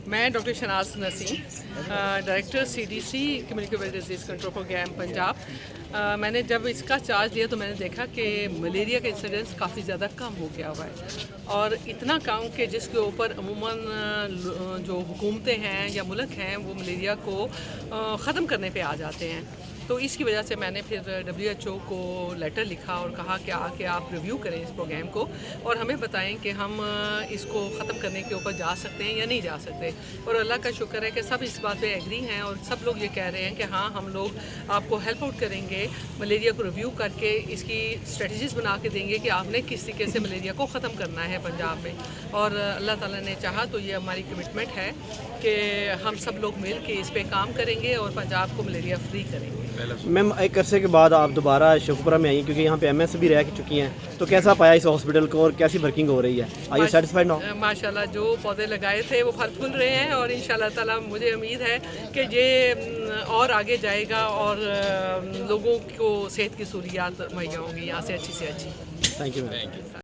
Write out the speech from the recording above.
میں doctor Shanaz Naseem, director CDC communicable disease control programme Punjab. میں نے جب اس کا چارج لیا تو میں نے دیکھا کہ ملیریا کا انسیڈنس کافی زیادہ کم ہو گیا ہوا ہے، اور اتنا کم کہ جس کے اوپر عموماً جو حکومتیں ہیں یا ملک ہیں وہ ملیریا کو ختم کرنے پہ آ جاتے ہیں۔ تو اس کی وجہ سے میں نے پھر WHO کو لیٹر لکھا اور کہا کہ آ کے آپ ریویو کریں اس پروگرام کو اور ہمیں بتائیں کہ ہم اس کو ختم کرنے کے اوپر جا سکتے ہیں یا نہیں جا سکتے۔ اور اللہ کا شکر ہے کہ سب اس بات پہ ایگری ہیں اور سب لوگ یہ کہہ رہے ہیں کہ ہاں ہم لوگ آپ کو ہیلپ آؤٹ کریں گے، ملیریا کو ریویو کر کے اس کی اسٹریٹجیز بنا کے دیں گے کہ آپ نے کس طریقے سے ملیریا کو ختم کرنا ہے پنجاب میں۔ اور اللہ تعالیٰ نے چاہا تو یہ ہماری کمٹمنٹ ہے کہ ہم سب لوگ مل کے اس پہ کام کریں گے اور پنجاب کو ملیریا فری کریں گے۔ میم ایک عرصے کے بعد آپ دوبارہ شیخوپورہ میں آئی ہیں، کیونکہ یہاں پہ MS بھی رہ چکی ہیں، تو کیسا پایا اس ہاسپٹل کو اور کیسی ورکنگ ہو رہی ہے؟ Are you satisfied now? ماشاء اللہ جو پودے لگائے تھے وہ پھل پھول رہے ہیں، اور انشاءاللہ تعالیٰ مجھے امید ہے کہ یہ اور آگے جائے گا اور لوگوں کو صحت کی سہولیات مہیا ہوں گی یہاں سے اچھی سے اچھی۔ Thank you ma'am.